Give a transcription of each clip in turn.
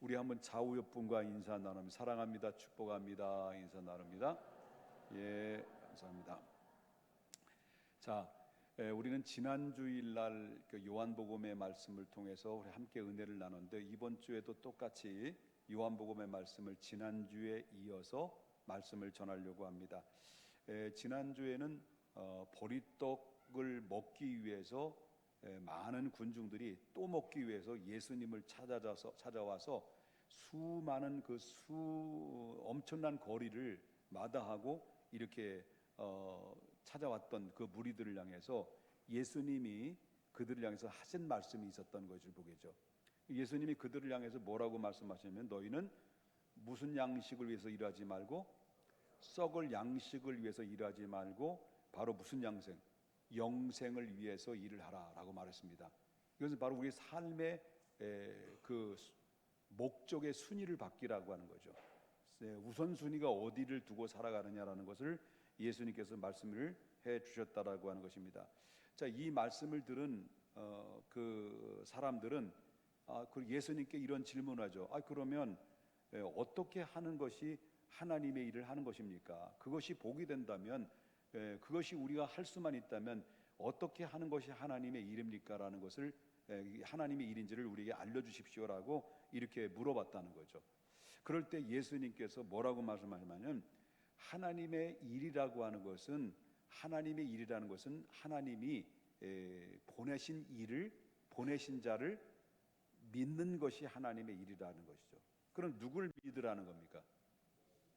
우리 한번 좌우 옆분과 인사 나눕니다. 사랑합니다. 축복합니다. 인사 나눕니다. 예, 감사합니다. 자, 우리는 지난 주일날 그 요한복음의 말씀을 통해서 우리 함께 은혜를 나눴는데, 이번 주에도 똑같이 요한복음의 말씀을 지난주에 이어서 말씀을 전하려고 합니다. 지난 주에는 보리떡을 먹기 위해서 많은 군중들이 또 먹기 위해서 예수님을 찾아와서 수많은 엄청난 거리를 마다하고 이렇게 찾아왔던 그 무리들을 향해서 예수님이 그들을 향해서 하신 말씀이 있었던 것을 보겠죠. 예수님이 그들을 향해서 뭐라고 말씀하시냐면, 너희는 무슨 양식을 위해서 일하지 말고 썩을 양식을 위해서 일하지 말고 바로 무슨 영생을 위해서 일을 하라라고 말했습니다. 이것은 바로 우리의 삶의 그 목적의 순위를 바뀌라고 하는 거죠. 우선순위가 어디를 두고 살아가느냐라는 것을 예수님께서 말씀을 해 주셨다라고 하는 것입니다. 자, 이 말씀을 들은 그 사람들은 그 예수님께 이런 질문하죠. 그러면 어떻게 하는 것이 하나님의 일을 하는 것입니까? 그것이 복이 된다면, 그것이 우리가 할 수만 있다면 어떻게 하는 것이 하나님의 일입니까? 라는 것을, 하나님의 일인지를 우리에게 알려주십시오라고 이렇게 물어봤다는 거죠. 그럴 때 예수님께서 뭐라고 말씀하시냐면, 하나님의 일이라고 하는 것은, 하나님의 일이라는 것은 하나님이 보내신 자를 믿는 것이 하나님의 일이라는 것이죠. 그럼 누굴 믿으라는 겁니까?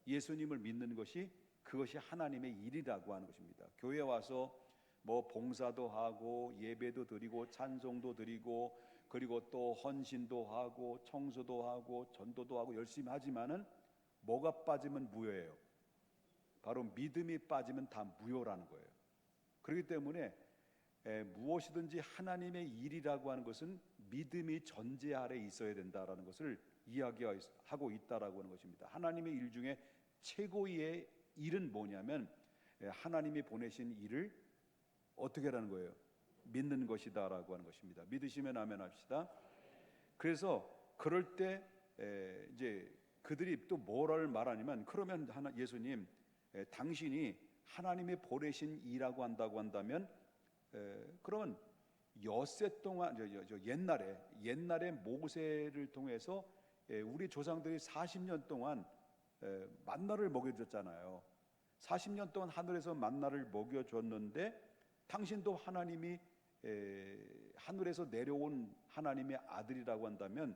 예수님을 믿는 것이, 그것이 하나님의 일이라고 하는 것입니다. 교회 와서 뭐 봉사도 하고 예배도 드리고 찬송도 드리고 그리고 또 헌신도 하고 청소도 하고 전도도 하고 열심히 하지만은 뭐가 빠지면 무효예요. 바로 믿음이 빠지면 다 무효라는 거예요. 그렇기 때문에 무엇이든지 하나님의 일이라고 하는 것은 믿음이 전제 아래 있어야 된다라는 것을 이야기하고 있다라고 하는 것입니다. 하나님의 일 중에 최고의 일은 뭐냐면, 하나님이 보내신 일을 어떻게 하라는 거예요? 믿는 것이다라고 하는 것입니다. 믿으시면 아멘 합시다. 그래서 그럴 때 이제 그들이 또 뭐를 말하냐면, 그러면 예수님, 당신이 하나님이 보내신 일이라고 한다고 한다면, 그러면 엿새 동안 옛날에 모세를 통해서 우리 조상들이 40년 동안 만나를 먹여줬잖아요. 40년 동안 하늘에서 만나를 먹여줬는데, 당신도 하나님이 하늘에서 내려온 하나님의 아들이라고 한다면,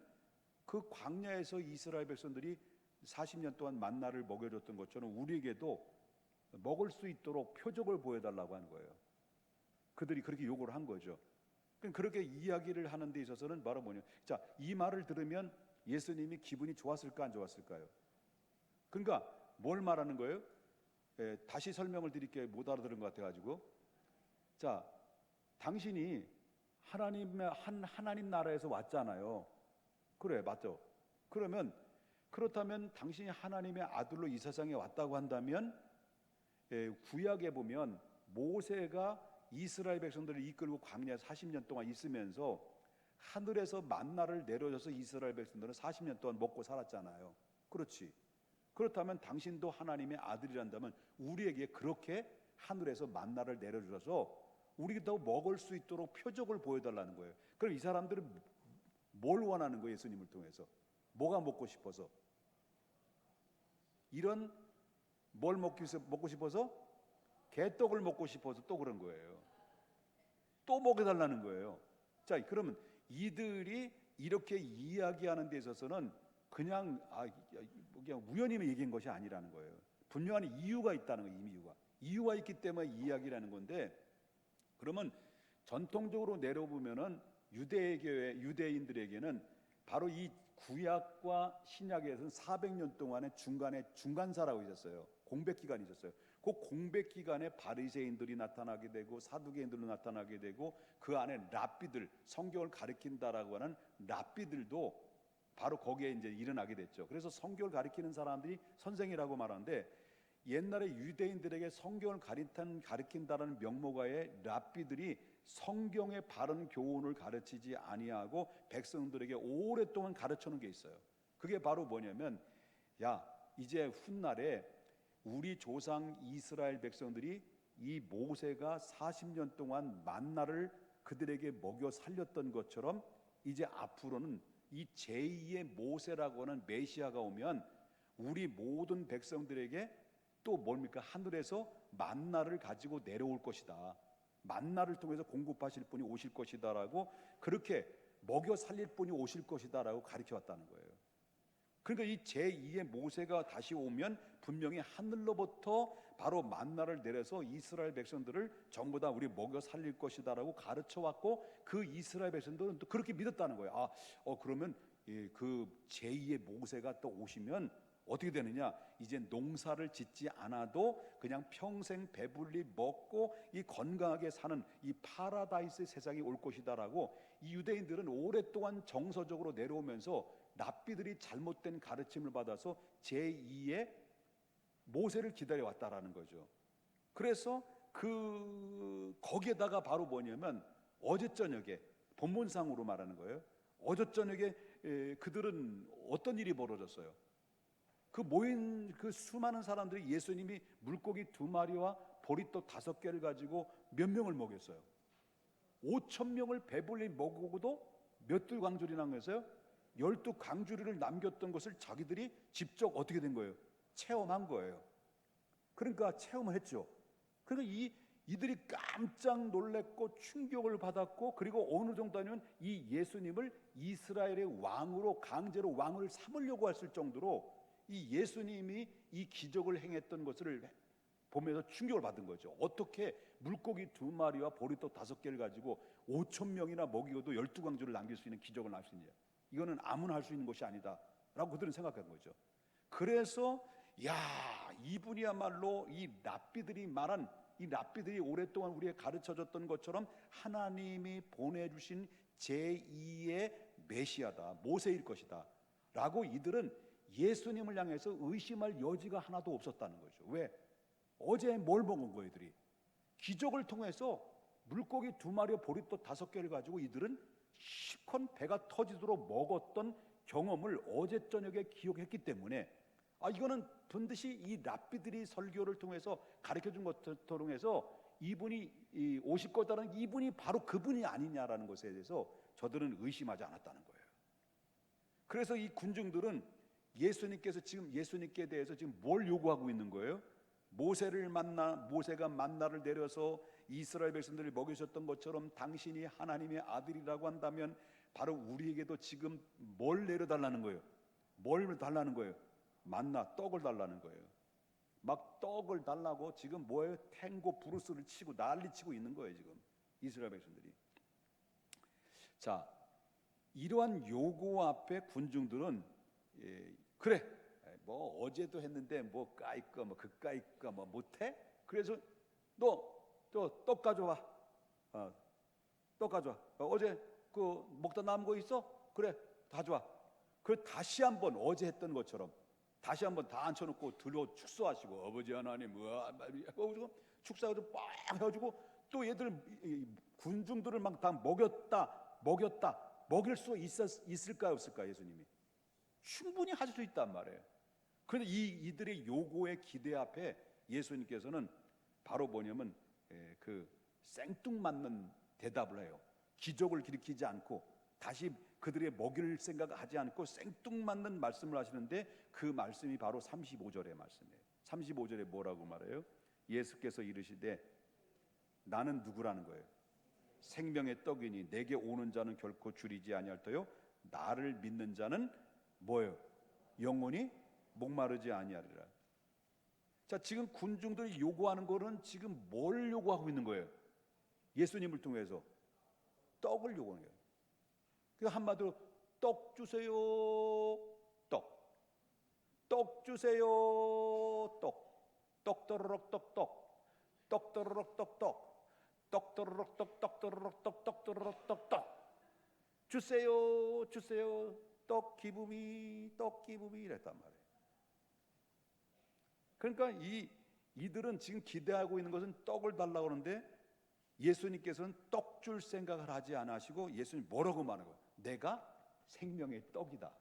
그 광야에서 이스라엘 백성들이 40년 동안 만나를 먹여줬던 것처럼 우리에게도 먹을 수 있도록 표적을 보여달라고 하는 거예요. 그들이 그렇게 요구를 한 거죠. 그렇게 이야기를 하는 데 있어서는 바로 뭐냐, 자, 이 말을 들으면 예수님이 기분이 좋았을까 안 좋았을까요? 그러니까 뭘 말하는 거예요? 다시 설명을 드릴게요. 못 알아들은 것 같아가지고. 자, 당신이 하나님 나라에서 왔잖아요. 그래, 맞죠? 그렇다면 당신이 하나님의 아들로 이 세상에 왔다고 한다면, 구약에 보면 모세가 이스라엘 백성들을 이끌고 광야에서 40년 동안 있으면서 하늘에서 만나를 내려줘서 이스라엘 백성들은 40년 동안 먹고 살았잖아요. 그렇지? 그렇다면 당신도 하나님의 아들이란다면 우리에게 그렇게 하늘에서 만나를 내려줘서 우리도 먹을 수 있도록 표적을 보여달라는 거예요. 그럼 이 사람들은 뭘 원하는 거예요? 예수님을 통해서 뭐가 먹고 싶어서? 이런 뭘 먹고 싶어서? 개떡을 먹고 싶어서 또 그런 거예요. 또 먹여달라는 거예요. 자, 그러면 이들이 이렇게 이야기하는 데 있어서는 그냥 우연히 얘기한 것이 아니라는 거예요. 분명한 이유가 있다는 거예요. 이유가 있기 때문에 이야기라는 건데, 그러면 전통적으로 내려보면은 유대인들에게는 바로 이 구약과 신약에서는 400년 동안의 중간사라고 있었어요. 공백 기간이 있었어요. 그 공백 기간에 바리새인들이 나타나게 되고 사두개인들로 나타나게 되고, 그 안에 랍비들, 성경을 가르친다라고 하는 랍비들도 바로 거기에 이제 일어나게 됐죠. 그래서 성경을 가르치는 사람들이 선생이라고 말하는데, 옛날에 유대인들에게 성경을 가르친다라는 명목하에 랍비들이 성경의 바른 교훈을 가르치지 아니하고 백성들에게 오랫동안 가르쳐놓은 게 있어요. 그게 바로 뭐냐면, 야, 이제 훗날에 우리 조상 이스라엘 백성들이 이 모세가 40년 동안 만나를 그들에게 먹여 살렸던 것처럼 이제 앞으로는 이 제2의 모세라고 하는 메시아가 오면 우리 모든 백성들에게 또 뭡니까? 하늘에서 만나를 가지고 내려올 것이다. 만나를 통해서 공급하실 분이 오실 것이다라고, 그렇게 먹여 살릴 분이 오실 것이다라고 가르쳐 왔다는 거예요. 그러니까 이 제2의 모세가 다시 오면 분명히 하늘로부터 바로 만나를 내려서 이스라엘 백성들을 전부 다 우리 먹여 살릴 것이다라고 가르쳐 왔고, 그 이스라엘 백성들은 또 그렇게 믿었다는 거예요. 그러면 그 제2의 모세가 또 오시면 어떻게 되느냐? 이제 농사를 짓지 않아도 그냥 평생 배불리 먹고 이 건강하게 사는 이 파라다이스 세상이 올 것이다라고, 이 유대인들은 오랫동안 정서적으로 내려오면서 랍비들이 잘못된 가르침을 받아서 제2의 모세를 기다려왔다라는 거죠. 그래서 거기에다가 바로 뭐냐면, 어제 저녁에 본문상으로 말하는 거예요. 어제 저녁에 그들은 어떤 일이 벌어졌어요? 그 모인 그 수많은 사람들이 예수님이 물고기 2마리와 보리떡 5개를 가지고 몇 명을 먹였어요? 5,000명을 배불리 먹고도 몇 두 광주리 남겼어요? 12광주리를 남겼던 것을 자기들이 직접 어떻게 된 거예요? 체험한 거예요. 그러니까 체험을 했죠. 그러니까 이들이 깜짝 놀랐고 충격을 받았고, 그리고 어느 정도 아니면 이 예수님을 이스라엘의 왕으로, 강제로 왕을 삼으려고 했을 정도로 이 예수님이 이 기적을 행했던 것을 보면서 충격을 받은 거죠. 어떻게 물고기 2마리와 보리떡 5개를 가지고 5,000명이나 먹이고도 12광주를 남길 수 있는 기적을 할 수 있냐? 이거는 아무나 할 수 있는 것이 아니다 라고 그들은 생각한 거죠. 그래서 이분이야말로 이 랍비들이 말한, 이 랍비들이 오랫동안 우리에게 가르쳐줬던 것처럼 하나님이 보내주신 제2의 메시아다, 모세일 것이다 라고 이들은 예수님을 향해서 의심할 여지가 하나도 없었다는 거죠. 왜? 어제 뭘 먹은 거예요? 이들이 기적을 통해서 물고기 2마리와 보리떡 5개를 가지고 이들은 실컷 배가 터지도록 먹었던 경험을 어제 저녁에 기억했기 때문에, 이거는 반드시 이 랍비들이 설교를 통해서 가르쳐준 것을 통해서 이분이 오실 거다라는, 이분이 바로 그분이 아니냐라는 것에 대해서 저들은 의심하지 않았다는 거예요. 그래서 이 군중들은 예수님께서 지금 예수님께 대해서 지금 뭘 요구하고 있는 거예요? 모세가 만나를 내려서 이스라엘 백성들을 먹이셨던 것처럼 당신이 하나님의 아들이라고 한다면 바로 우리에게도 지금 뭘 내려달라는 거예요? 뭘 달라는 거예요? 만나, 떡을 달라는 거예요. 막 떡을 달라고 지금 뭐예요? 탱고 브루스를 치고 난리치고 있는 거예요, 지금 이스라엘 백성들이. 자, 이러한 요구 앞에 군중들은 그래, 뭐 어제도 했는데 뭐 까이까 뭐 그까이까 뭐 못해? 그래서 너 떡 가져와. 떡 가져와. 어제 그 먹다 남은 거 있어? 그래, 가져와. 그 다시 한번 어제 했던 것처럼 다시 한번 다 앉혀놓고 들어 축소하시고, 아버지 하나님 축사해서 빡 해가지고 또 얘들 군중들을 막 다 먹였다. 먹일 수 있을까요, 없을까요? 예수님이 충분히 하실 수 있단 말이에요. 그런데 이들의 요구의 기대 앞에 예수님께서는 바로 뭐냐면 그 생뚱맞는 대답을 해요. 기적을 일으키지 않고 다시 그들의 먹일 생각을 하지 않고 생뚱맞는 말씀을 하시는데, 그 말씀이 바로 35절의 말씀이에요. 35절에 뭐라고 말해요? 예수께서 이르시되 나는 누구라는 거예요? 생명의 떡이니 내게 오는 자는 결코 줄이지 아니할 터요 나를 믿는 자는 뭐예요? 영원히 목마르지 아니하리라. 자, 지금 군중들이 요구하는 거는 지금 뭘 요구하고 있는 거예요? 예수님을 통해서 떡을 요구하는 거예요. 그 한마디로 떡 주세요, 떡 주세요, 떡더러럭 떡떡 떡더러럭 떡떡 주세요 떡 기부미 이랬단 말이에요. 그러니까 이들은 지금 기대하고 있는 것은 떡을 달라고 하는데, 예수님께서는 떡 줄 생각을 하지 않으시고 예수님 뭐라고 말하는 거예요? 내가 생명의 떡이다.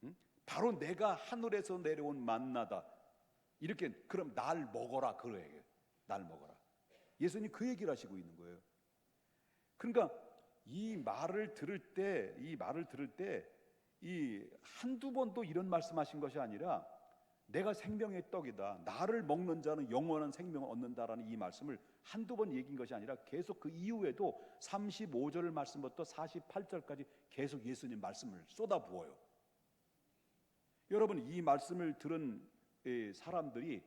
응? 바로 내가 하늘에서 내려온 만나다. 이렇게 그럼 날 먹어라 그래요. 날 먹어라. 예수님 그 얘기를 하시고 있는 거예요. 그러니까 이 말을 들을 때 이 한두 번도 이런 말씀하신 것이 아니라 내가 생명의 떡이다. 나를 먹는 자는 영원한 생명을 얻는다라는 이 말씀을 한두 번 얘기한 것이 아니라 계속 그 이후에도 35절 말씀부터 48절까지 계속 예수님 말씀을 쏟아부어요. 여러분, 이 말씀을 들은 사람들이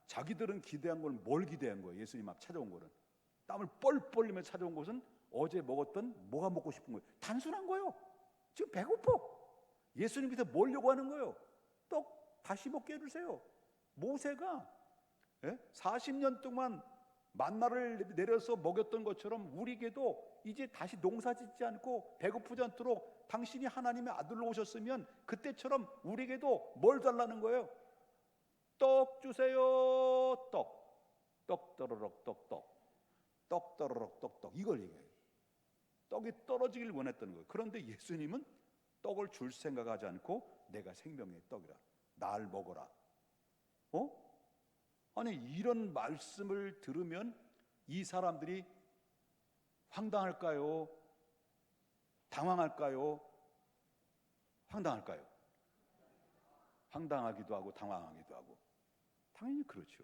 자기들은 기대한 건 뭘 기대한 거예요? 예수님 앞 찾아온 거는 땀을 뻘뻘 흘리며 찾아온 것은 어제 먹었던 뭐가 먹고 싶은 거예요? 단순한 거예요. 지금 배고파. 예수님께서 뭘 요구하는 거예요? 떡 다시 먹게 해주세요. 모세가 40년 동안 만나를 내려서 먹였던 것처럼 우리에게도 이제 다시 농사 짓지 않고 배고프지 않도록 당신이 하나님의 아들로 오셨으면 그때처럼 우리에게도 뭘 달라는 거예요? 떡 주세요. 떡 떠러럭 떡 떠러럭 떡 이걸 얘기해요. 떡이 떨어지길 원했던 거예요. 그런데 예수님은 떡을 줄 생각하지 않고 내가 생명의 떡이라, 날 먹어라. 아니, 이런 말씀을 들으면 이 사람들이 황당할까요? 당황할까요? 황당할까요? 황당하기도 하고 당황하기도 하고. 당연히 그렇죠.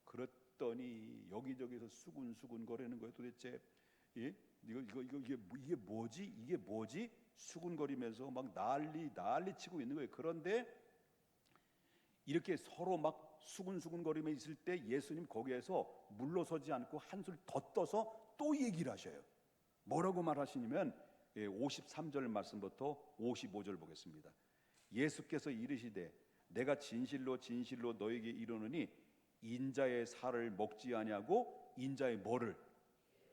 그랬더니 여기저기서 수군수군 거리는 거예요. 도대체 이게 뭐지? 수군거리면서 막 난리 치고 있는 거예요. 그런데 이렇게 서로 막 수군수군거리며 있을 때 예수님 거기에서 물러서지 않고 한술 더 떠서 또 얘기를 하셔요. 뭐라고 말하시냐면 53절 말씀부터 55절 보겠습니다. 예수께서 이르시되 내가 진실로 너에게 이르노니 인자의 살을 먹지 아니하고 인자의 뭐를?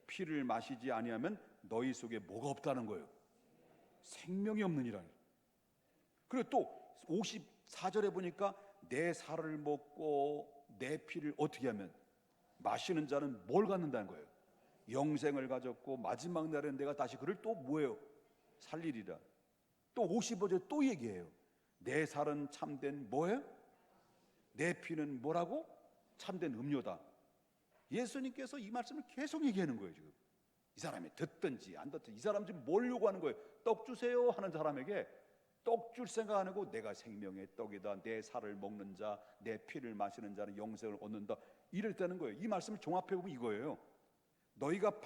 피를 마시지 아니하면 너희 속에 뭐가 없다는 거예요? 생명이 없느니라. 그리고 또 54절에 보니까 내 살을 먹고 내 피를 어떻게 하면 마시는 자는 뭘 갖는다는 거예요? 영생을 가졌고 마지막 날엔 내가 다시 그를 또 뭐예요? 살리리라. 또 55절 또 얘기해요. 내 살은 참된 뭐예요? 내 피는 뭐라고? 참된 음료다. 예수님께서 이 말씀을 계속 얘기하는 거예요. 지금 이 사람이 듣든지 안 듣든지 이 사람 지금 뭘 요구하는 거예요? 떡 주세요 하는 사람에게 떡 줄 생각 안 하고 내가 생명의 떡이다. 내 살을 먹는 자, 내 피를 마시는 자는 영생을 얻는다. 이럴 때는 거예요. 이 말씀을 종합해 보면 이거예요. 너희가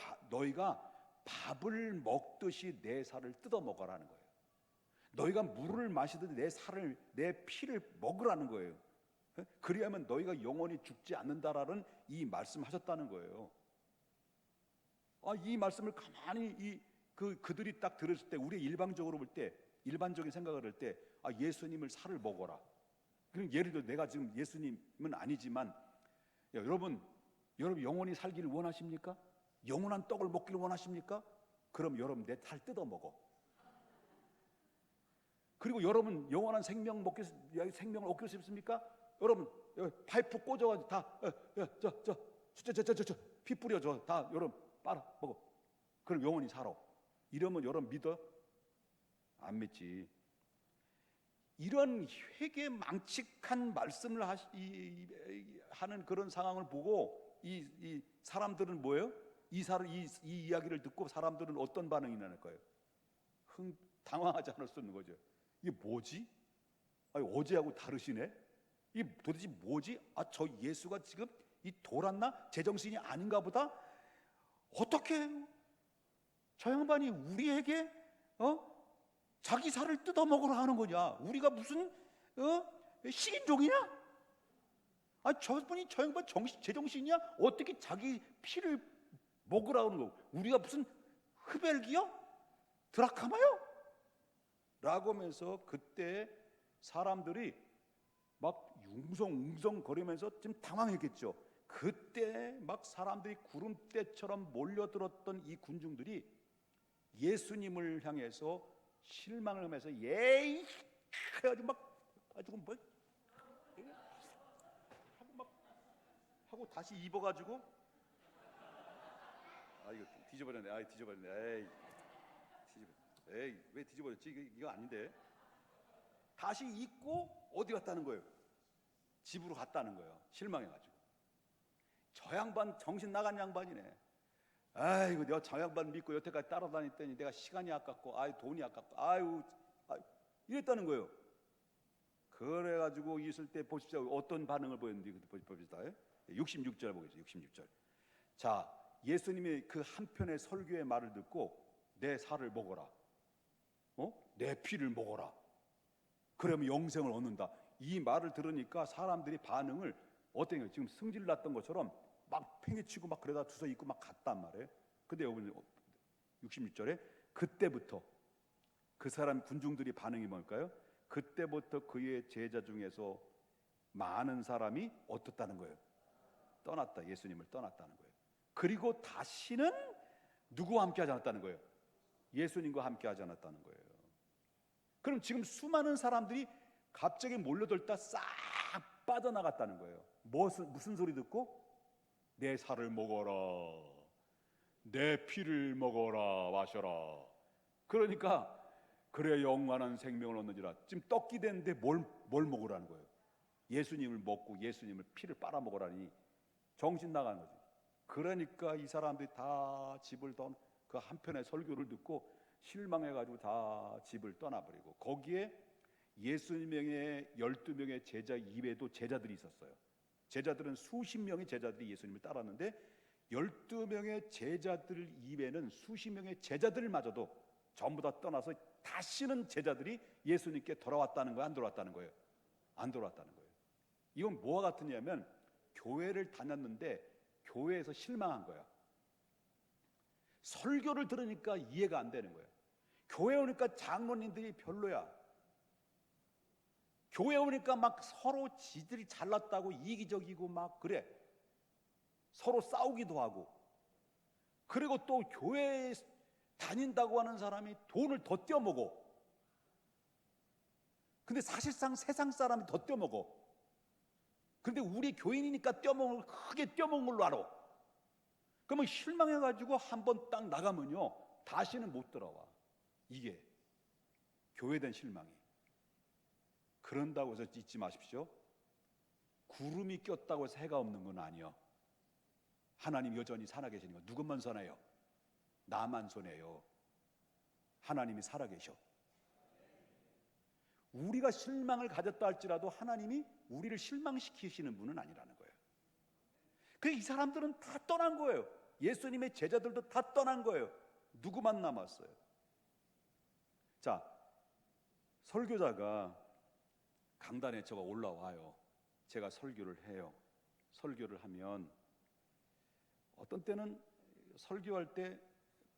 밥을 먹듯이 내 살을 뜯어 먹으라는 거예요. 너희가 물을 마시듯이 내 피를 먹으라는 거예요. 그리하면 너희가 영원히 죽지 않는다라는 이 말씀하셨다는 거예요. 이 말씀을 가만히 그들이 딱 들었을 때, 우리 일방적으로 볼 때, 일반적인 생각을 할 때, 예수님을 살을 먹어라. 그럼 예를 들어 내가 지금 예수님은 아니지만, 여러분 영원히 살기를 원하십니까? 영원한 떡을 먹기를 원하십니까? 그럼 여러분 내 살 뜯어 먹어. 그리고 여러분 영원한 생명을 얻고 싶습니까? 여러분 파이프 꽂아가지고 다 피 뿌려줘. 다 여러분 빨아 먹어. 그럼 영원히 살아. 이러면 여러분 믿어? 안 믿지. 이런 회개망측한 말씀을 하는 그런 상황을 보고 이 사람들은 뭐예요? 이 이야기를 듣고 사람들은 어떤 반응이 나는 거예요? 당황하지 않을 수 있는 거죠. 이게 뭐지? 어제하고 다르시네? 이게 도대체 뭐지? 저 예수가 지금 이 돌았나? 제정신이 아닌가 보다? 어떻게 저 양반이 우리에게 자기 살을 뜯어 먹으러 하는 거냐? 우리가 무슨 식인종이냐? 저분이 저 양반 제정신이야? 어떻게 자기 피를 먹으라 하는 거? 우리가 무슨 흡혈귀요? 드라카마요? 라고 하면서 그때 사람들이 막 웅성웅성 거리면서 좀 당황했겠죠. 그때 막 사람들이 구름대처럼 몰려들었던 이 군중들이 예수님을 향해서 실망을 하면서 예이 그래가지고 막 가지고 뭐 하고 다시 입어가지고 이거 뒤집어졌네. 에이 왜 뒤집어졌지? 이거 아닌데. 다시 잊고 어디 갔다는 거예요? 집으로 갔다는 거예요. 실망해가지고. 저 양반 정신 나간 양반이네. 아이고 내가 저 양반 믿고 여태까지 따라다녔더니 내가 시간이 아깝고 돈이 아깝고 이랬다는 거예요. 그래가지고 있을 때 보십시오. 어떤 반응을 보였는지 봅시다. 66절 보겠습니다. 66절. 자, 예수님의 그 한편의 설교의 말을 듣고 내 살을 먹어라, 내 피를 먹어라, 그러면 영생을 얻는다. 이 말을 들으니까 사람들이 반응을 어떤 거예요? 지금 승질 났던 것처럼 막 팽개치고 막 그러다 주워 입고 막 갔단 말이에요. 근데 여기 66절에 그때부터 그 사람 군중들이 반응이 뭘까요? 그때부터 그의 제자 중에서 많은 사람이 어떻다는 거예요? 떠났다. 예수님을 떠났다는 거예요. 그리고 다시는 누구와 함께 하지 않았다는 거예요? 예수님과 함께 하지 않았다는 거예요. 그럼 지금 수많은 사람들이 갑자기 몰려들다 싹 빠져나갔다는 거예요. 무슨 소리 듣고? 내 살을 먹어라, 내 피를 먹어라, 마셔라. 그러니까 그래 영원한 생명을 얻는지라. 지금 떡기 됐는데 뭘 먹으라는 거예요? 예수님을 먹고 예수님을 피를 빨아먹으라니 정신 나가는 거지. 그러니까 이 사람들이 다 집을 그 한편의 설교를 듣고 실망해가지고 다 집을 떠나버리고, 거기에 예수님의 12명의 제자 이외에도 제자들이 있었어요. 제자들은 수십 명의 제자들이 예수님을 따랐는데 12명의 제자들 이외에는 수십 명의 제자들마저도 전부 다 떠나서 다시는 제자들이 예수님께 돌아왔다는 거예요? 안 돌아왔다는 거예요? 안 돌아왔다는 거예요. 이건 뭐와 같으냐면 교회를 다녔는데 교회에서 실망한 거야. 설교를 들으니까 이해가 안 되는 거예요. 교회 오니까 장로님들이 별로야. 교회 오니까 막 서로 지들이 잘났다고 이기적이고 막 그래. 서로 싸우기도 하고. 그리고 또 교회에 다닌다고 하는 사람이 돈을 더 떼어먹어. 근데 사실상 세상 사람이 더 떼어먹어. 근데 우리 교인이니까 크게 떼어먹는 걸로 알아. 그러면 실망해가지고 한번 딱 나가면요 다시는 못 들어와. 이게 교회된 실망이. 그런다고 해서 잊지 마십시오. 구름이 꼈다고 해서 해가 없는 건 아니요. 하나님 여전히 살아계시는 거. 누구만 손해요? 나만 손해요. 하나님이 살아계셔. 우리가 실망을 가졌다 할지라도 하나님이 우리를 실망시키시는 분은 아니라는 거예요. 이 사람들은 다 떠난 거예요. 예수님의 제자들도 다 떠난 거예요. 누구만 남았어요? 자, 설교자가 강단에 제가 올라와요. 제가 설교를 해요. 설교를 하면 어떤 때는 설교할 때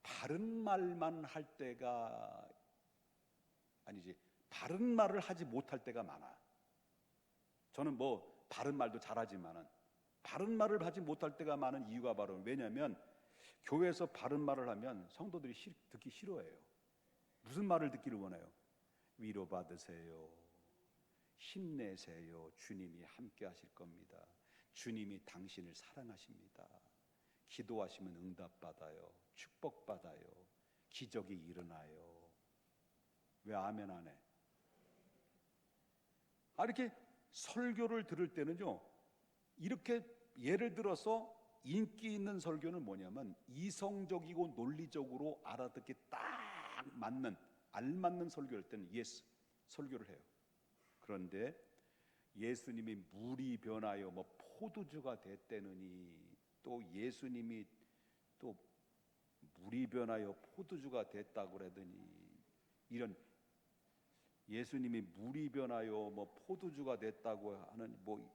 바른 말만 할 때가 아니지, 바른 말을 하지 못할 때가 많아. 저는 뭐 바른 말도 잘하지만은 바른 말을 하지 못할 때가 많은 이유가 바로 왜냐하면 교회에서 바른 말을 하면 성도들이 듣기 싫어해요. 무슨 말을 듣기를 원해요? 위로받으세요, 힘내세요, 주님이 함께 하실 겁니다, 주님이 당신을 사랑하십니다, 기도하시면 응답받아요, 축복받아요, 기적이 일어나요. 왜 아멘 안 해? 이렇게 설교를 들을 때는요, 이렇게 예를 들어서 인기 있는 설교는 뭐냐면 이성적이고 논리적으로 알아듣기 딱 맞는 알맞는 설교를 때는 예스 설교를 해요. 그런데 예수님이 물이 변하여 뭐 포도주가 됐다느니, 또 예수님이 또 물이 변하여 포도주가 됐다고 그러더니, 이런 예수님이 물이 변하여 뭐 포도주가 됐다고 하는 뭐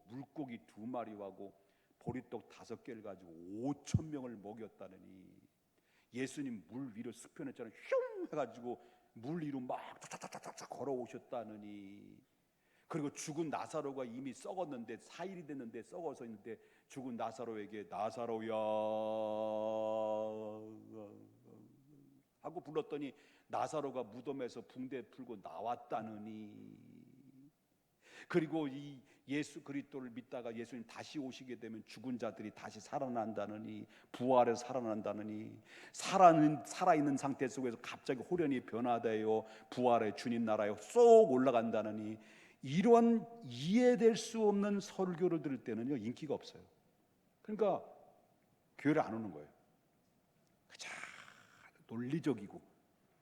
물고기 2마리하고 보리떡 5개를 가지고 5,000명을 먹였다느니, 예수님 물 위로 수편했잖아요. 슝 해가지고 물 위로 막 탁탁탁탁 걸어오셨다느니, 그리고 죽은 나사로가 이미 썩었는데 4일이 됐는데 썩어서 있는데 죽은 나사로에게 나사로야 하고 불렀더니 나사로가 무덤에서 붕대 풀고 나왔다느니, 그리고 이 예수 그리스도를 믿다가 예수님 다시 오시게 되면 죽은 자들이 다시 살아난다느니, 부활해서 살아난다느니, 살아있는 상태 속에서 갑자기 호련히 변화되어 부활의 주님 나라에 쏙 올라간다느니, 이런 이해될 수 없는 설교를 들을 때는요 인기가 없어요. 그러니까 교회를 안 오는 거예요. 그저 논리적이고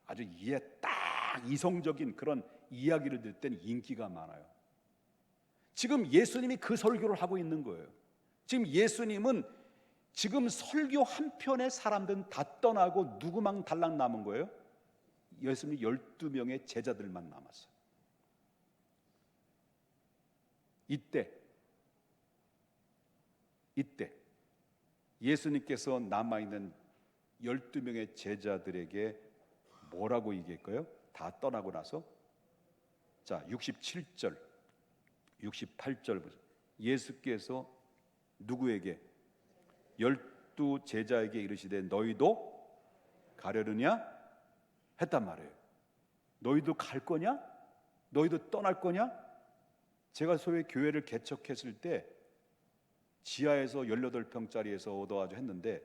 아주 이해 딱 이성적인 그런 이야기를 들을 때는 인기가 많아요. 지금 예수님이 그 설교를 하고 있는 거예요. 지금 예수님은 지금 설교 한 편에 사람들은 다 떠나고 누구만 달랑 남은 거예요? 예수님 12명의 제자들만 남았어요. 이때 예수님께서 남아있는 12명의 제자들에게 뭐라고 얘기할까요? 다 떠나고 나서, 자 67절 68절 보세요. 예수께서 누구에게? 12 제자에게 이르시되 너희도 가려느냐 했단 말이에요. 너희도 갈 거냐? 너희도 떠날 거냐? 제가 소위 교회를 개척했을 때 지하에서 18평짜리에서 얻어가지고 했는데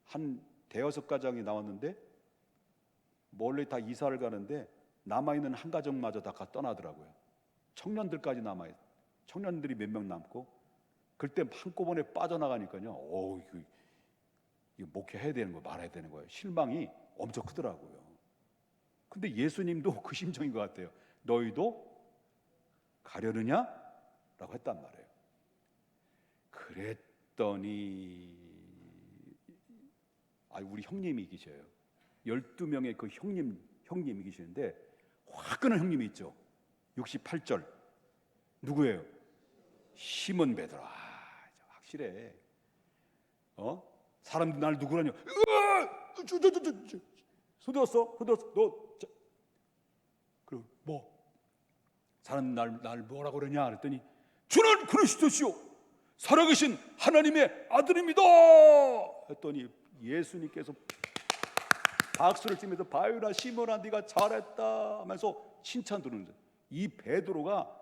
한 대여섯 가정이 나왔는데 멀리 다 이사를 가는데 남아있는 한 가정마저 다 떠나더라고요. 청년들까지 남아있어요. 청년들이 몇 명 남고, 그때 한꺼번에 빠져나가니까요 이거 목회해야 되는 거 말아야 되는 거예요. 실망이 엄청 크더라고요. 근데 예수님도 그 심정인 것 같아요. 너희도 가려느냐? 라고 했단 말이에요. 그랬더니 우리 형님이 계셔요. 12명의 그 형님이 계시는데 화끈한 형님이 있죠. 68절 누구예요? 시몬 베드로. 확실해. 사람들 날 누구라냐? 손들었어. 너 그리고 사람 날 뭐라고 그러냐? 그랬더니 주는 그리스도시요 살아계신 하나님의 아들입니다. 했더니 예수님께서 박수를 치면서 바요나 시몬아 네가 잘했다 하면서 칭찬 들으는 거예요. 이 베드로가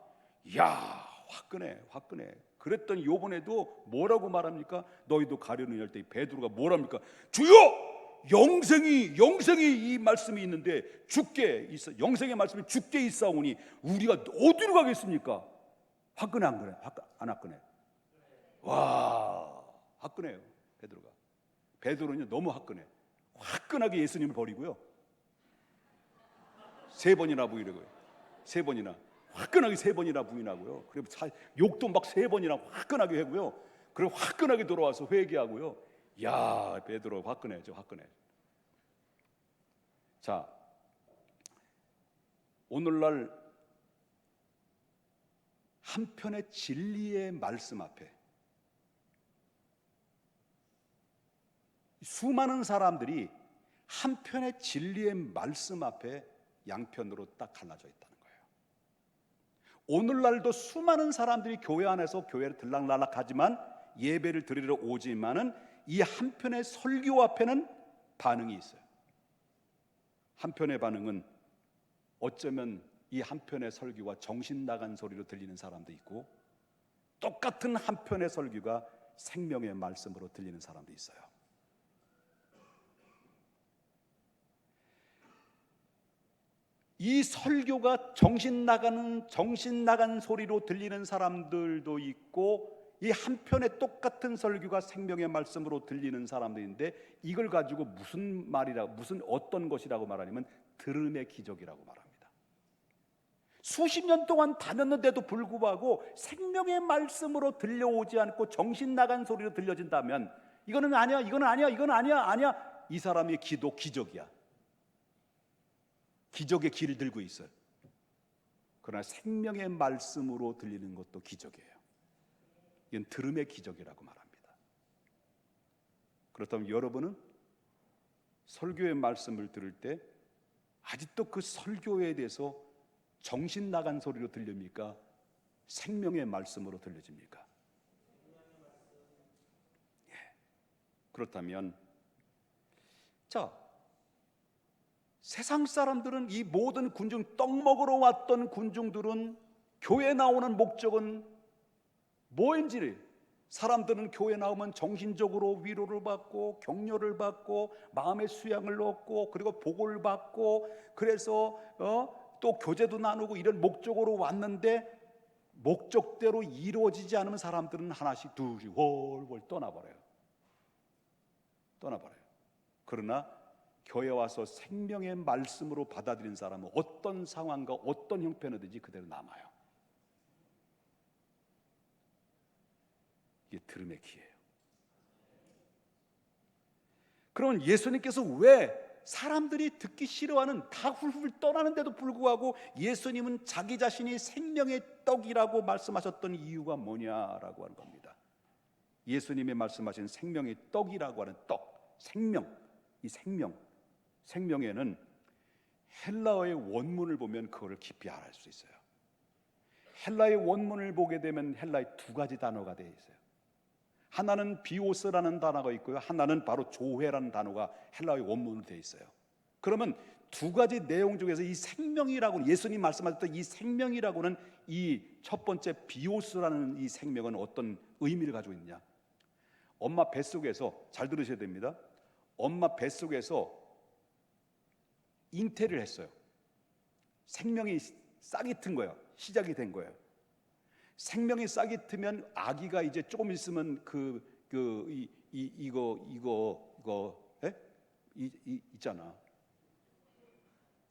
화끈해. 그랬더니 요번에도 뭐라고 말합니까? 너희도 가려느냐 할 때 베드로가 뭐랍니까? 주여 영생이 이 말씀이 있는데 영생의 말씀이 죽게 있사오니 우리가 어디로 가겠습니까? 화끈해 안 그래? 안 화끈해? 화끈해요. 베드로는 너무 화끈하게 예수님을 버리고요 3번이나 부인하고요. 3번이나 화끈하게 3번이나 부인하고요. 그리고 욕도 막 3번이나 화끈하게 하고요. 그리고 화끈하게 돌아와서 회개하고요. 베드로 화끈해. 자, 오늘날 한편의 진리의 말씀 앞에 수많은 사람들이 한편의 진리의 말씀 앞에 양편으로 딱 갈라져 있다는 거예요. 오늘날도 수많은 사람들이 교회 안에서 교회를 들락날락하지만 예배를 드리러 오지만은 이 한편의 설교 앞에는 반응이 있어요. 한편의 반응은 어쩌면 이 한편의 설교가 정신 나간 소리로 들리는 사람도 있고, 똑같은 한편의 설교가 생명의 말씀으로 들리는 사람도 있어요. 이 설교가 정신 나간 소리로 들리는 사람들도 있고, 이 한편의 똑같은 설교가 생명의 말씀으로 들리는 사람들인데, 이걸 가지고 어떤 것이라고 말하냐면 들음의 기적이라고 말합니다. 수십 년 동안 다녔는데도 불구하고 생명의 말씀으로 들려오지 않고 정신 나간 소리로 들려진다면 이거는 아니야. 이 사람의 기도 기적이야. 기적의 길을 들고 있어요. 그러나 생명의 말씀으로 들리는 것도 기적이에요. 이건 들음의 기적이라고 말합니다. 그렇다면 여러분은 설교의 말씀을 들을 때 아직도 그 설교에 대해서 정신 나간 소리로 들립니까? 생명의 말씀으로 들려집니까? 그렇다면 세상 사람들은, 이 모든 군중, 떡 먹으러 왔던 군중들은 교회 나오는 목적은 뭐인지, 사람들은 교회 나오면 정신적으로 위로를 받고 격려를 받고 마음의 수양을 얻고 그리고 복을 받고 그래서 또 교제도 나누고 이런 목적으로 왔는데 목적대로 이루어지지 않으면 사람들은 하나씩 둘이 월월 떠나버려요. 그러나 교회 와서 생명의 말씀으로 받아들인 사람은 어떤 상황과 어떤 형편이든지 그대로 남아요. 이게 들음의 기회예요. 그러면 예수님께서 왜 사람들이 듣기 싫어하는 다 훌훌 떠나는데도 불구하고 예수님은 자기 자신이 생명의 떡이라고 말씀하셨던 이유가 뭐냐라고 하는 겁니다. 예수님이 말씀하신 생명의 떡이라고 하는 떡, 생명, 이 생명에는 헬라어의 원문을 보면 그거를 깊이 알아볼 수 있어요. 헬라의 원문을 보게 되면 헬라의 두 가지 단어가 되어 있어요. 하나는 비오스라는 단어가 있고요, 하나는 바로 조회라는 단어가 헬라의 원문으로 되어 있어요. 그러면 두 가지 내용 중에서 이 생명이라고는, 예수님 말씀하셨던 이 생명이라고는, 이 첫 번째 비오스라는 이 생명은 어떤 의미를 가지고 있느냐? 엄마 뱃속에서, 잘 들으셔야 됩니다, 엄마 뱃속에서 잉태를 했어요. 생명이 싹이 튼 거예요. 시작이 된 거예요. 생명이 싹이 트면 아기가 이제 조금 있으면 있잖아.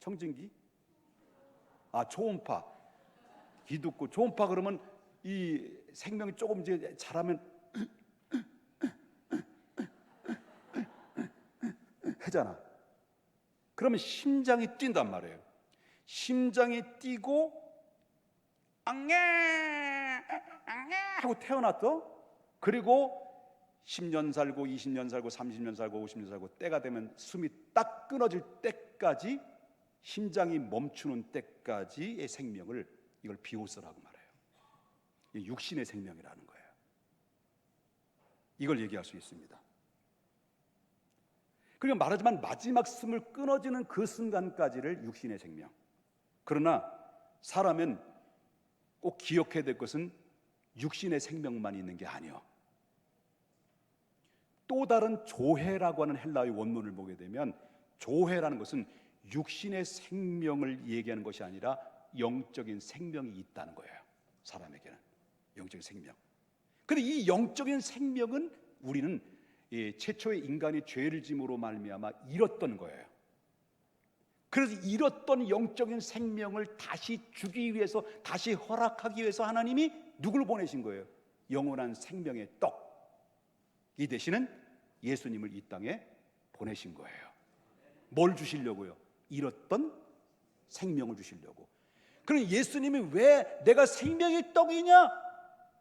청진기? 초음파. 기듣고 초음파. 그러면 이 생명이 조금 이제 자라면 하잖아. 그러면 심장이 뛴단 말이에요. 심장이 뛰고 앙nghe 하고 태어났어. 그리고 10년 살고 20년 살고 30년 살고 50년 살고 때가 되면 숨이 딱 끊어질 때까지, 심장이 멈추는 때까지의 생명을, 이걸 비오스라고 말해요. 이 육신의 생명이라는 거예요. 이걸 얘기할 수 있습니다. 그리고 말하지만 마지막 숨을 끊어지는 그 순간까지를 육신의 생명. 그러나 사람은 꼭 기억해야 될 것은 육신의 생명만 있는 게 아니요. 또 다른 조회라고 하는 헬라의 원문을 보게 되면, 조회라는 것은 육신의 생명을 얘기하는 것이 아니라 영적인 생명이 있다는 거예요. 사람에게는 영적인 생명. 그런데 이 영적인 생명은 우리는 최초의 인간이 죄를 짐으로 말미암아 잃었던 거예요. 그래서 잃었던 영적인 생명을 다시 주기 위해서, 다시 허락하기 위해서 하나님이 누굴 보내신 거예요? 영원한 생명의 떡, 이 대신은 예수님을 이 땅에 보내신 거예요. 뭘 주시려고요? 잃었던 생명을 주시려고. 그럼 예수님이 왜 내가 생명의 떡이냐?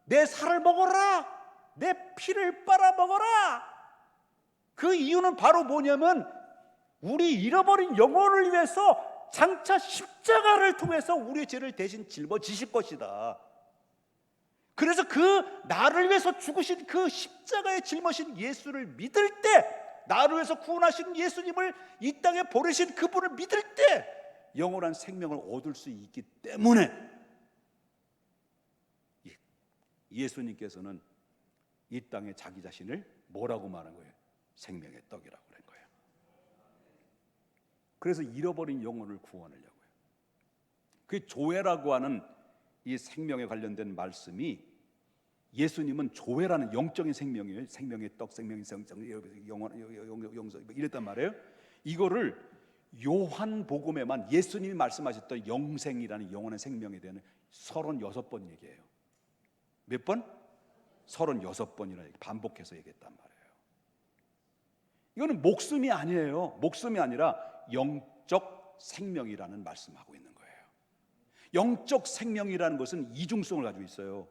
내 살을 먹어라, 내 피를 빨아 먹어라. 그 이유는 바로 뭐냐면, 우리 잃어버린 영혼을 위해서 장차 십자가를 통해서 우리의 죄를 대신 짊어지실 것이다. 그래서 그 나를 위해서 죽으신 그 십자가에 짊어진 예수를 믿을 때, 나를 위해서 구원하신 예수님을 이 땅에 보내신 그분을 믿을 때 영원한 생명을 얻을 수 있기 때문에 예수님께서는 이 땅에 자기 자신을 뭐라고 말한 거예요? 생명의 떡이라고 그런 거예요. 그래서 잃어버린 영혼을 구원하려고요. 그 조회라고 하는 이 생명에 관련된 말씀이, 예수님은 조회라는 영적인 생명이에요. 생명의 떡, 생명의 영성 이랬단 말이에요. 이거를 요한복음에만 예수님이 말씀하셨던 영생이라는 영원한 생명에 대한 36번 얘기해요. 몇 번? 36번이나 반복해서 얘기했단 말이에요. 이거는 목숨이 아니에요. 목숨이 아니라 영적 생명이라는 말씀하고 있는 거예요. 영적 생명이라는 것은 이중성을 가지고 있어요.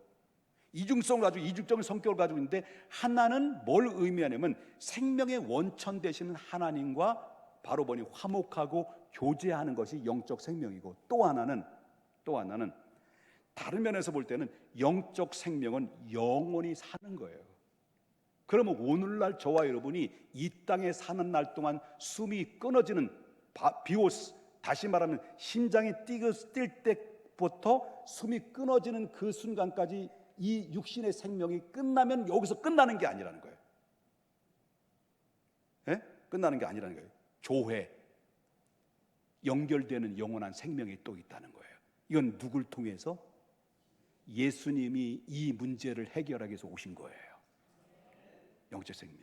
이중성을 가지고, 이중적인 성격을 가지고 있는데, 하나는 뭘 의미하냐면 생명의 원천 되시는 하나님과 바로 보니 화목하고 교제하는 것이 영적 생명이고, 또 하나는 다른 면에서 볼 때는 영적 생명은 영원히 사는 거예요. 그러면 오늘날 저와 여러분이 이 땅에 사는 날 동안 숨이 끊어지는 비오스, 다시 말하면 심장이 뛸 때 부터 숨이 끊어지는 그 순간까지 이 육신의 생명이 끝나면 여기서 끝나는 게 아니라는 거예요. 예? 끝나는 게 아니라는 거예요. 교회, 연결되는 영원한 생명이 또 있다는 거예요. 이건 누굴 통해서? 예수님이 이 문제를 해결하기 위해서 오신 거예요. 영적 생명.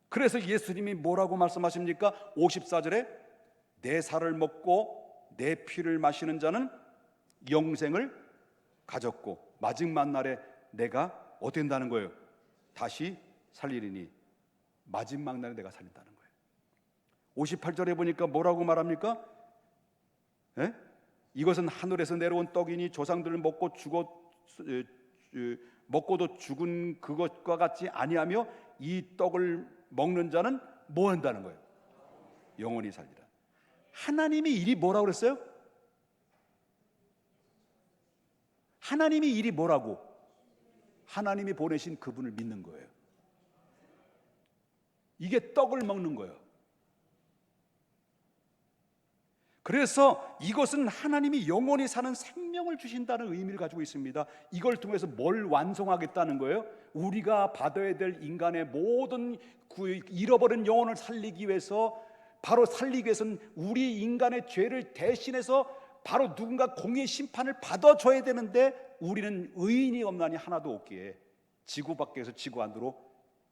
그래서 예수님이 뭐라고 말씀하십니까? 54절에 내 살을 먹고 내 피를 마시는 자는 영생을 가졌고 마지막 날에 내가 어떻게 된다는 거예요? 다시 살리리니. 마지막 날에 내가 살린다는 거예요. 58절에 보니까 뭐라고 말합니까? 예? 이것은 하늘에서 내려온 떡이니 조상들을 먹고도 죽은 그것과 같지 아니하며 이 떡을 먹는 자는 뭐 한다는 거예요? 영원히 살리라. 하나님이 일이 뭐라고 그랬어요? 하나님이 일이 뭐라고? 하나님이 보내신 그분을 믿는 거예요. 이게 떡을 먹는 거예요. 그래서 이것은 하나님이 영원히 사는 생명을 주신다는 의미를 가지고 있습니다. 이걸 통해서 뭘 완성하겠다는 거예요? 우리가 받아야 될 인간의 모든 잃어버린 영혼을 살리기 위해서, 바로 살리기 위해서는 우리 인간의 죄를 대신해서 바로 누군가 공의 심판을 받아줘야 되는데, 우리는 의인이 없나니 하나도 없기에 지구 밖에서 지구 안으로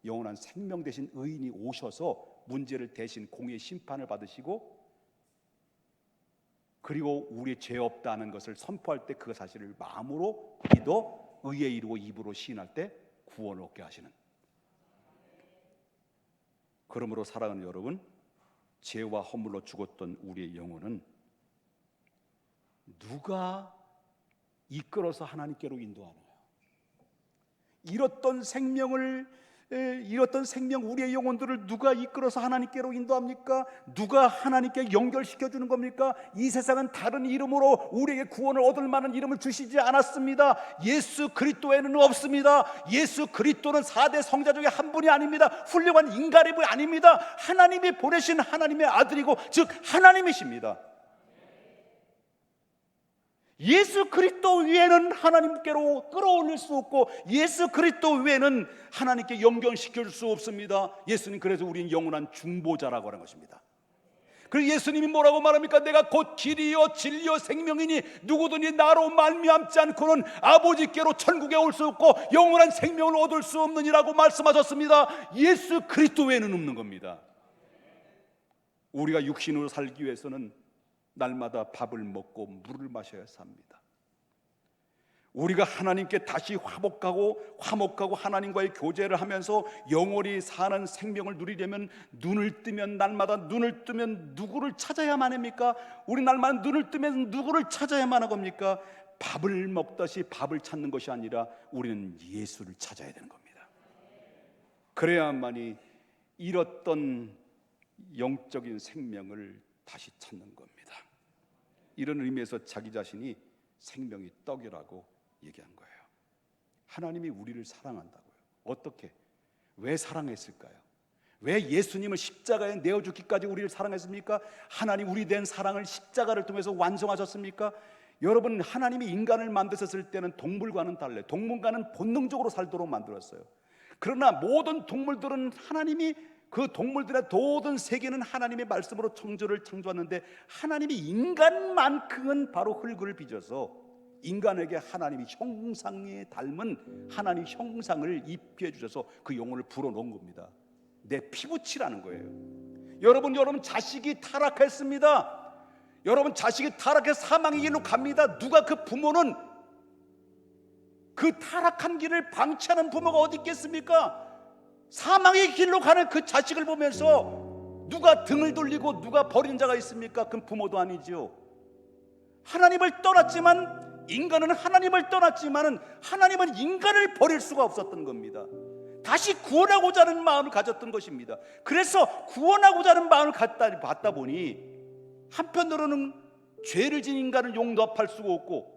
영원한 생명 대신 의인이 오셔서 문제를 대신 공의 심판을 받으시고, 그리고 우리의 죄 없다는 것을 선포할 때 그 사실을 마음으로 믿어 의에 이루고 입으로 시인할 때 구원을 얻게 하시는. 그러므로 사랑하는 여러분, 죄와 허물로 죽었던 우리의 영혼은 누가 이끌어서 하나님께로 인도하느냐? 잃었던 생명, 우리의 영혼들을 누가 이끌어서 하나님께로 인도합니까? 누가 하나님께 연결시켜 주는 겁니까? 이 세상은 다른 이름으로 우리에게 구원을 얻을 만한 이름을 주시지 않았습니다. 예수 그리스도에는 없습니다. 예수 그리스도는 4대 성자 중에 한 분이 아닙니다. 훌륭한 인간이 아닙니다. 하나님이 보내신 하나님의 아들이고, 즉 하나님이십니다. 예수 그리스도 외에는 하나님께로 끌어올릴 수 없고, 예수 그리스도 외에는 하나님께 연결시킬 수 없습니다. 예수님, 그래서 우리는 영원한 중보자라고 하는 것입니다. 그래서 예수님이 뭐라고 말합니까? 내가 곧 길이요 진리요 생명이니 누구든지 나로 말미암지 않고는 아버지께로 천국에 올 수 없고 영원한 생명을 얻을 수 없느니라고 말씀하셨습니다. 예수 그리스도 외에는 없는 겁니다. 우리가 육신으로 살기 위해서는 날마다 밥을 먹고 물을 마셔야 삽니다. 우리가 하나님께 다시 화목하고 하나님과의 교제를 하면서 영원히 사는 생명을 누리려면 날마다 눈을 뜨면 누구를 찾아야만 합니까? 우리 날마다 눈을 뜨면 누구를 찾아야만 한 겁니까? 밥을 먹듯이 밥을 찾는 것이 아니라 우리는 예수를 찾아야 되는 겁니다. 그래야만이 잃었던 영적인 생명을 다시 찾는 겁니다. 이런 의미에서 자기 자신이 생명이 떡이라고 얘기한 거예요. 하나님이 우리를 사랑한다고요. 어떻게? 왜 사랑했을까요? 왜 예수님을 십자가에 내어주기까지 우리를 사랑했습니까? 하나님 우리 된 사랑을 십자가를 통해서 완성하셨습니까? 여러분, 하나님이 인간을 만드셨을 때는 동물과는 달라요. 동물과는 본능적으로 살도록 만들었어요. 그러나 모든 동물들은 하나님이 그 동물들의 모든 세계는 하나님의 말씀으로 창조를 창조했는데, 하나님이 인간만큼은 바로 흙을 빚어서 인간에게 하나님이 형상에 닮은 하나님 형상을 입혀 주셔서 그 영혼을 불어넣은 겁니다. 내 피부치라는 거예요. 여러분 자식이 타락했습니다. 여러분 자식이 타락해서 사망의 길로 갑니다. 누가 그 부모는 그 타락한 길을 방치하는 부모가 어디 있겠습니까? 사망의 길로 가는 그 자식을 보면서 누가 등을 돌리고 누가 버리는 자가 있습니까? 그건 부모도 아니죠. 하나님을 떠났지만, 인간은 하나님을 떠났지만은 하나님은 인간을 버릴 수가 없었던 겁니다. 다시 구원하고자 하는 마음을 가졌던 것입니다. 그래서 구원하고자 하는 마음을 갖다 보니 한편으로는 죄를 지은 인간을 용납할 수가 없고,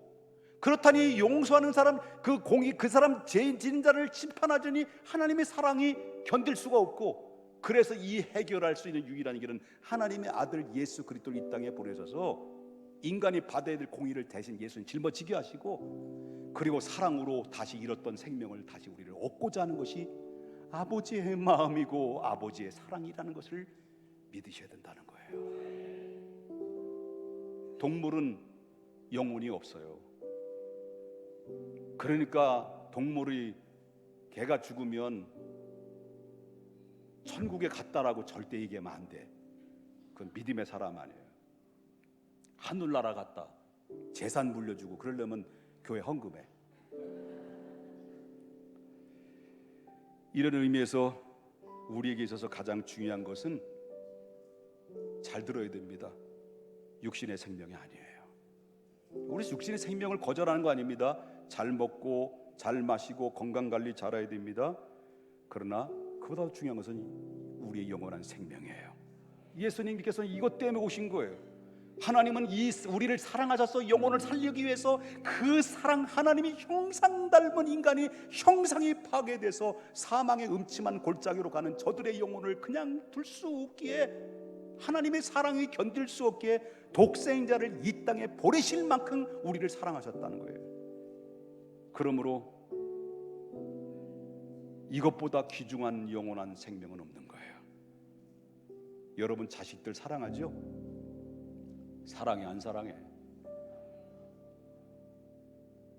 그렇다니 용서하는 사람, 그 사람 죄 지은 자를 심판하자니 하나님의 사랑이 견딜 수가 없고, 그래서 이 해결할 수 있는 유일한 길은 하나님의 아들 예수 그리스도를 이 땅에 보내셔서 인간이 받아야 될 공의를 대신 예수님 짊어지게 하시고, 그리고 사랑으로 다시 잃었던 생명을 다시 우리를 얻고자 하는 것이 아버지의 마음이고 아버지의 사랑이라는 것을 믿으셔야 된다는 거예요. 동물은 영혼이 없어요. 그러니까 동물이 개가 죽으면 천국에 갔다라고 절대 얘기하면 안 돼. 그건 믿음의 사람 아니에요. 하늘나라 갔다, 재산 물려주고 그러려면 교회 헌금해. 이런 의미에서 우리에게 있어서 가장 중요한 것은, 잘 들어야 됩니다, 육신의 생명이 아니에요. 우리 육신의 생명을 거절하는 거 아닙니다. 잘 먹고 잘 마시고 건강관리 잘해야 됩니다. 그러나 그보다 더 중요한 것은 우리의 영원한 생명이에요. 예수님께서는 이것 때문에 오신 거예요. 하나님은 우리를 사랑하셔서 영혼을 살리기 위해서 그 사랑, 하나님이 형상 닮은 인간이 형상이 파괴돼서 사망의 음침한 골짜기로 가는 저들의 영혼을 그냥 둘 수 없기에, 하나님의 사랑이 견딜 수 없기에 독생자를 이 땅에 보내실 만큼 우리를 사랑하셨다는 거예요. 그러므로 이것보다 귀중한 영원한 생명은 없는 거예요. 여러분 자식들 사랑하죠? 사랑해 안 사랑해?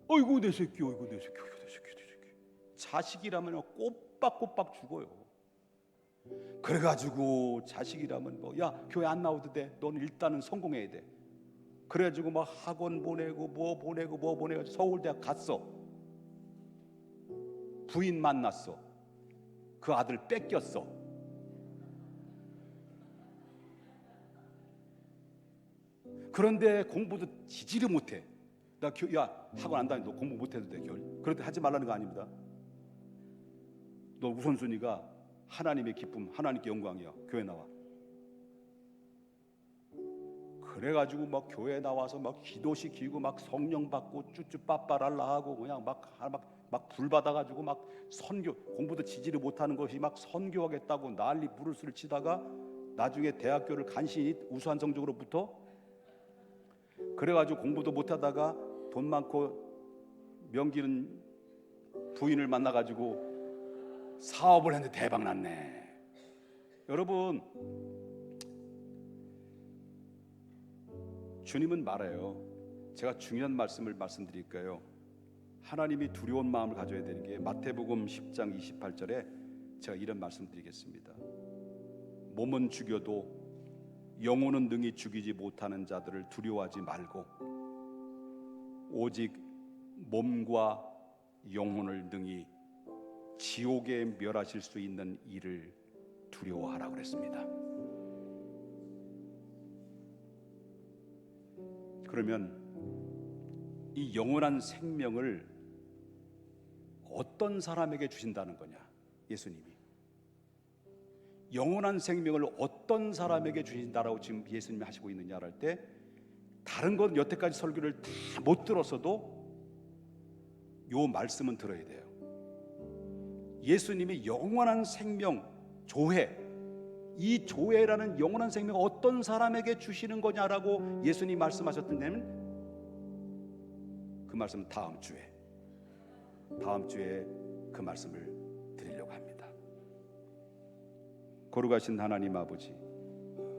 어이구 내 새끼, 어이구 내 새끼, 어이구 내 새끼, 내 새끼. 자식이라면 꼬박꼬박 죽어요. 그래가지고 자식이라면 뭐, 야 교회 안 나와도 돼, 너는 일단은 성공해야 돼. 그래가지고 막 학원 보내고 뭐 보내고 서울대학 갔어. 부인 만났어. 그 아들 뺏겼어. 그런데 공부도 지지를 못해. 야 학원 안 다니고 너 공부 못해도 돼. 그런데 하지 말라는 거 아닙니다. 너 우선순위가 하나님의 기쁨, 하나님께 영광이야. 교회 나와. 그래가지고 막 교회 나와서 막 기도시키고 막 성령 받고 쭈쭈빠빠랄라 하고 그냥 막 불 받아가지고 막 선교, 공부도 지지를 못하는 것이 막 선교하겠다고 난리 부르스를 치다가 나중에 대학교를 간신히 우수한 성적으로 붙어. 그래가지고 공부도 못하다가 돈 많고 명기는 부인을 만나가지고 사업을 했는데 대박 났네. 여러분, 주님은 말해요. 제가 중요한 말씀을 말씀드릴까요? 하나님이 두려운 마음을 가져야 되는 게 마태복음 10장 28절에 제가 이런 말씀드리겠습니다. 몸은 죽여도 영혼은 능히 죽이지 못하는 자들을 두려워하지 말고 오직 몸과 영혼을 능히 지옥에 멸하실 수 있는 이를 두려워하라고 그랬습니다. 그러면 이 영원한 생명을 어떤 사람에게 주신다는 거냐? 예수님이 영원한 생명을 어떤 사람에게 주신다라고 지금 예수님이 하시고 있느냐를 할 때, 다른 건 여태까지 설교를 다 못 들었어도 요 말씀은 들어야 돼요. 예수님이 영원한 생명, 조회, 이 조회라는 영원한 생명을 어떤 사람에게 주시는 거냐라고 예수님이 말씀하셨던 데는, 그 말씀은 다음 주에 그 말씀을 드리려고 합니다. 거룩하신 하나님 아버지,